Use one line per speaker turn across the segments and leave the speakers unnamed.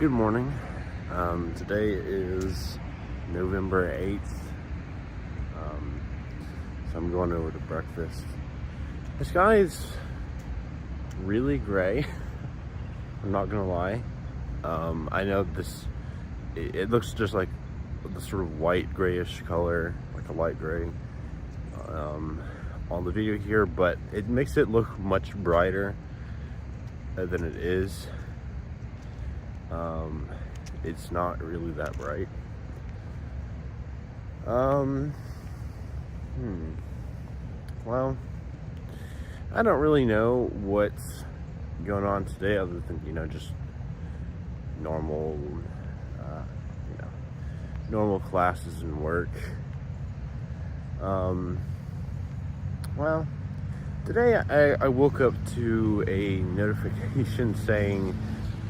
Good morning. Today is November 8th. So I'm going over to breakfast. The sky is really gray. I'm not gonna lie. I know it looks just like the sort of white grayish color, like a light gray, on the video here, but it makes it look much brighter than it is. It's not really that bright. Well, I don't really know what's going on today other than, just normal, normal classes and work. Well, today I woke up to a notification saying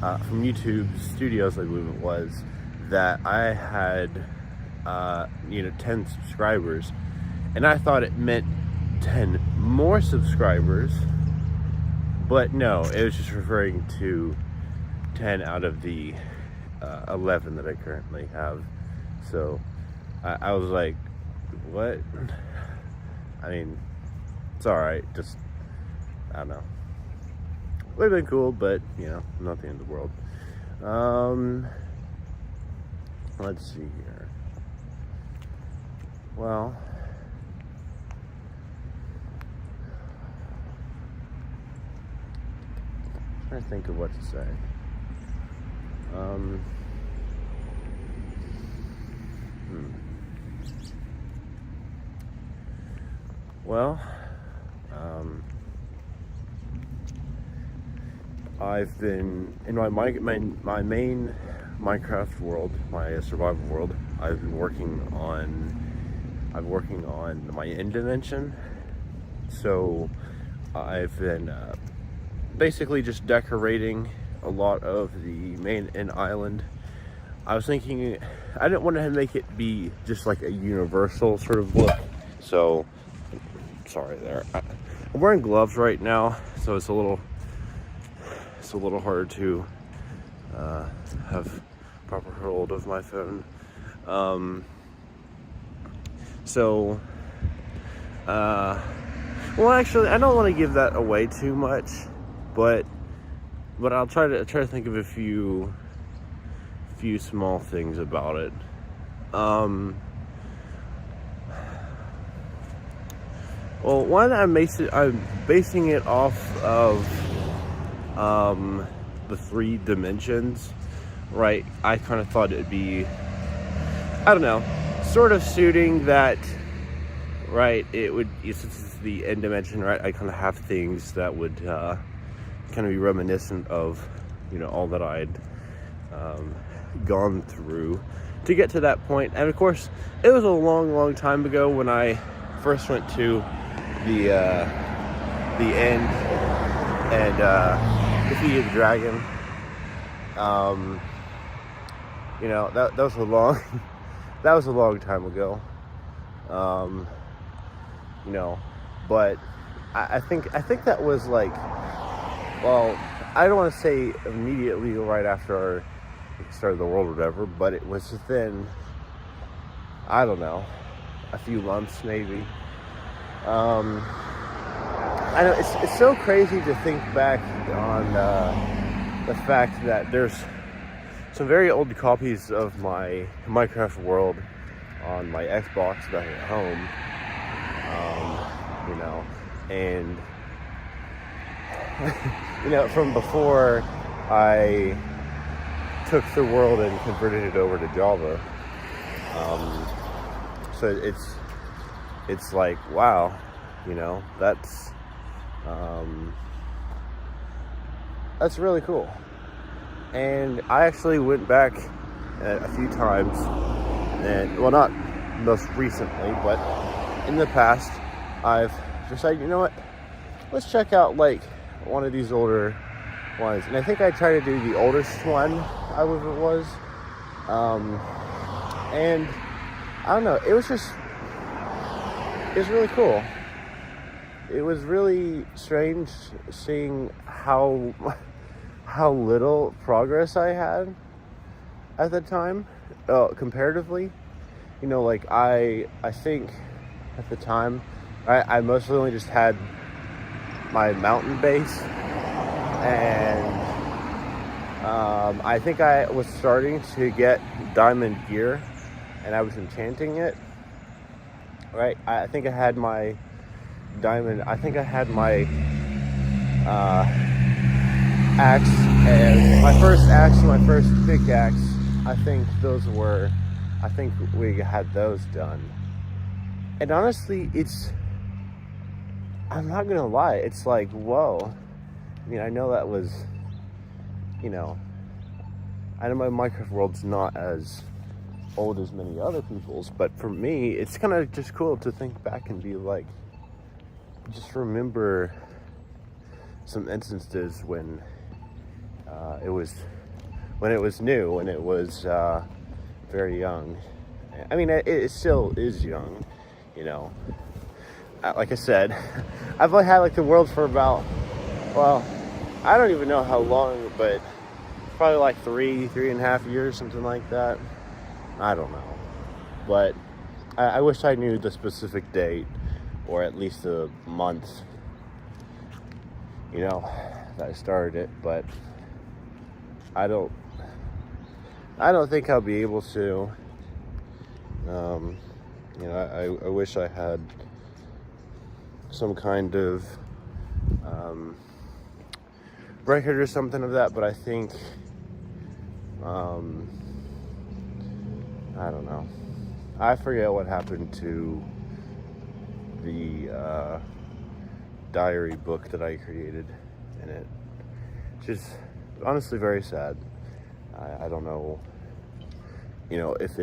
from YouTube Studios, I believe it was, that I had 10 subscribers, and I thought it meant 10 more subscribers, but no, it was just referring to 10 out of the 11 that I currently have. So I was like, what? I mean, it's alright, just, I don't know. Would have been cool, but, not the end of the world. Let's see here. Well, I'm trying to think of what to say. Well, I've been in my main Minecraft world, my survival world. I've been working on my end dimension. So I've been basically just decorating a lot of the main end island. I was thinking I didn't want to make it be just like a universal sort of look. So sorry there. I'm wearing gloves right now, so it's a little hard to have proper hold of my phone. Well, actually, I don't want to give that away too much, but I'll try to think of a few small things about it. Well, one, I'm basing it off of the 3 dimensions, right? I kind of thought it'd be, I don't know, sort of suiting that, right? It would, since it's the end dimension, right? I kind of have things that would kind of be reminiscent of, all that I'd gone through to get to that point. And of course, it was a long time ago when I first went to the end and defeated the dragon. That was a long time ago. But I think that was like, well, I don't want to say immediately right after our start of the world or whatever, but it was within, I don't know, a few months maybe. I know it's so crazy to think back on the fact that there's some very old copies of my Minecraft world on my Xbox back at home, and from before I took the world and converted it over to Java. So it's like, wow, that's really cool. And I actually went back a few times, and well, not most recently, but in the past, I've decided, let's check out like one of these older ones. And I think I tried to do the oldest one, I believe it was. And I don't know, it was really cool. It was really strange seeing how little progress I had at the time, comparatively. Like I think at the time, I mostly only just had my mountain base, and I think I was starting to get diamond gear, and I was enchanting it. Right, I think I had my diamond. I think I had my axe, and my first axe and my first pickaxe. I think we had those done. And honestly, I'm not gonna lie, it's like, whoa. I mean, I know that was, I know my Minecraft world's not as old as many other people's, but for me, it's kind of just cool to think back and be like, just remember some instances when it was new, when it was very young. I mean, it still is young, Like I said, I've only had like the world for about, well, I don't even know how long, but probably like 3.5 years, something like that. I don't know, but I wish I knew the specific date, or at least a month, that I started it. But I don't think I'll be able to. I wish I had some kind of record or something of that, but I think I don't know. I forget what happened to the diary book that I created, and it just honestly very sad. I don't know, if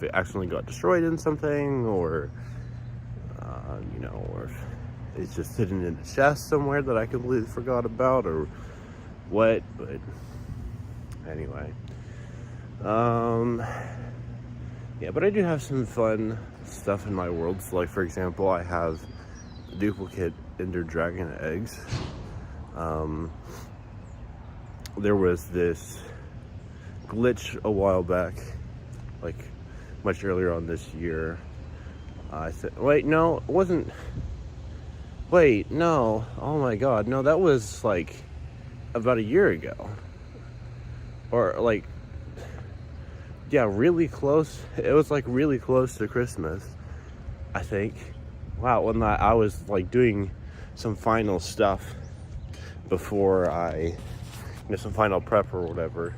it accidentally got destroyed in something, or or if it's just sitting in a chest somewhere that I completely forgot about, or what. But anyway, yeah, but I do have some fun stuff in my world. So, like, for example, I have duplicate Ender Dragon eggs. There was this glitch a while back, like much earlier on this year. I said, wait, no, it wasn't. Wait, no. Oh my God, no, that was like about a year ago, or like, yeah, really close. It was like really close to Christmas, I think. Wow, when I was like doing some final stuff before some final prep or whatever,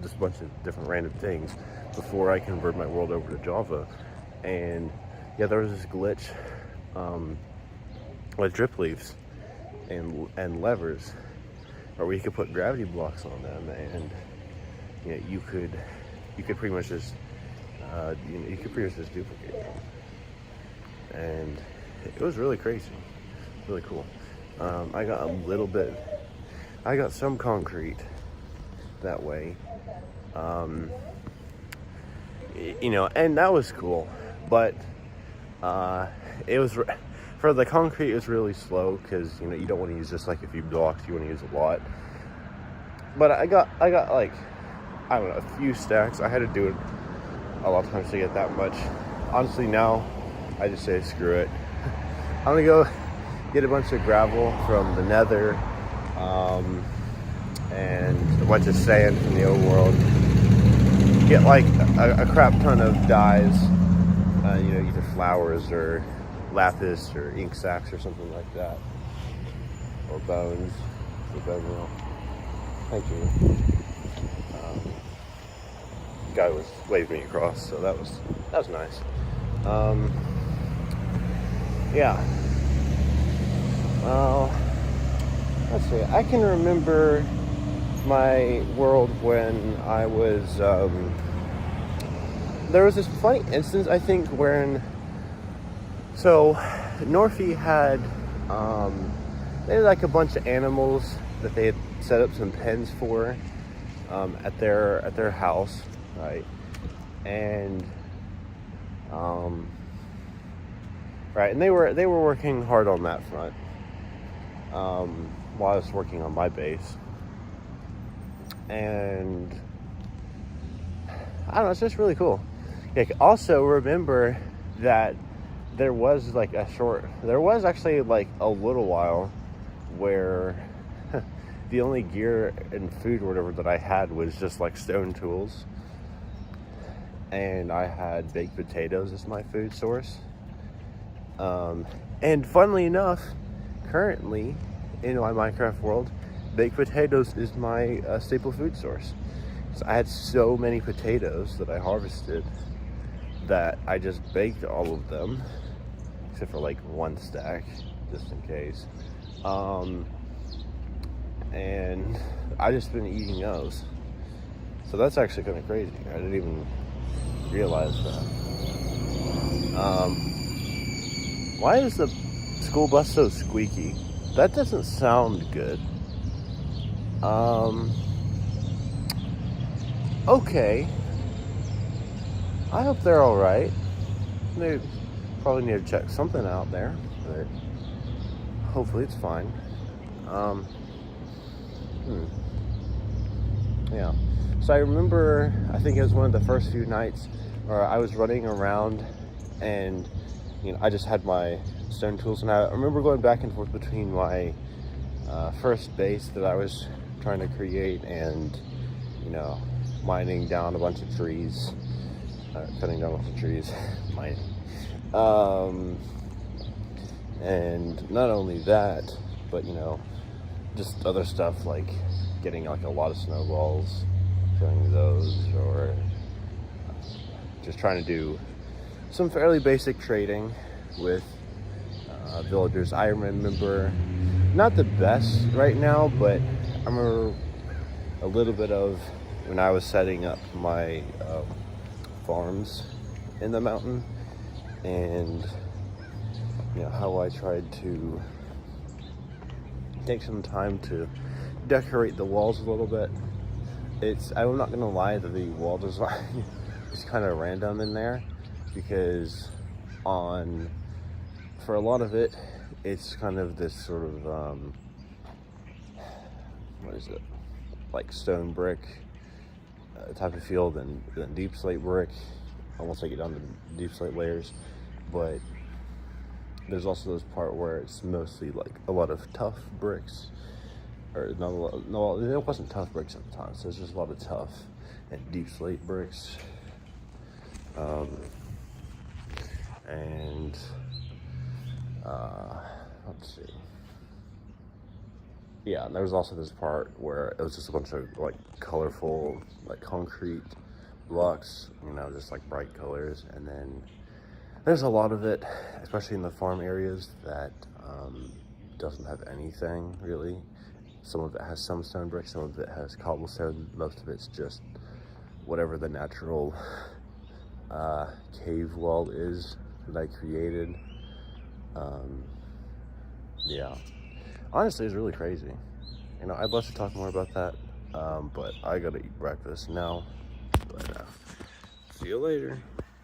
just a bunch of different random things before I convert my world over to Java. And yeah, there was this glitch with drip leaves and levers, where you could put gravity blocks on them, and you could pretty much just duplicate them. And it was really crazy, really cool. I got some concrete that way, and that was cool. But it was, for the concrete, it was really slow, because you don't want to use just like a few blocks, you want to use a lot. But I got like, I don't know, a few stacks. I had to do it a lot of times to get that much. Honestly, now I just say screw it. I'm gonna go get a bunch of gravel from the Nether, and a bunch of sand from the old world. Get like a crap ton of dyes, either flowers or lapis or ink sacs or something like that, or bones. Thank you. Guy was waving me across, so that was nice. Yeah. Well, let's see. I can remember my world when I was. There was this funny instance, I think, when. So, Norfie had. They had like a bunch of animals that they had set up some pens for, at their house, right? And right, and they were working hard on that front, while I was working on my base. and I don't know, it's just really cool. Like, also remember that there was actually like a little while where the only gear and food or whatever that I had was just like stone tools, and I had baked potatoes as my food source. And funnily enough, currently in my Minecraft world, baked potatoes is my staple food source. So I had so many potatoes that I harvested that I just baked all of them, except for like one stack, just in case. And I just been eating those. So that's actually kind of crazy. I didn't even realize that. Why is the school bus so squeaky? That doesn't sound good. Okay. I hope they're alright. They probably need to check something out there, but hopefully it's fine. Yeah. So I remember, I think it was one of the first few nights where I was running around and, I just had my stone tools, and I remember going back and forth between my first base that I was trying to create and, mining down a bunch of trees, cutting down a bunch of trees, mining. And not only that, but, just other stuff like getting like a lot of snowballs, killing those, or just trying to do some fairly basic trading with villagers. I remember, not the best right now, but I remember a little bit of when I was setting up my farms in the mountain, and how I tried to take some time to decorate the walls a little bit. I'm not gonna lie that the wall design is kind of random in there, because for a lot of it, it's kind of this sort of what is it, like stone brick type of feel than deep slate brick, almost like it down to deep slate layers. But there's also this part where it's mostly like a lot of tough bricks, or no, it wasn't tough bricks at the time, so it's just a lot of tough and deep slate bricks. And let's see. Yeah, and there was also this part where it was just a bunch of like colorful, like concrete blocks, just like bright colors. And then there's a lot of it, especially in the farm areas, that doesn't have anything really. Some of it has some stone brick, some of it has cobblestone, most of it's just whatever the natural cave wall is that I created. Yeah, honestly, it's really crazy. I'd love to talk more about that, but I gotta eat breakfast now. But see you later.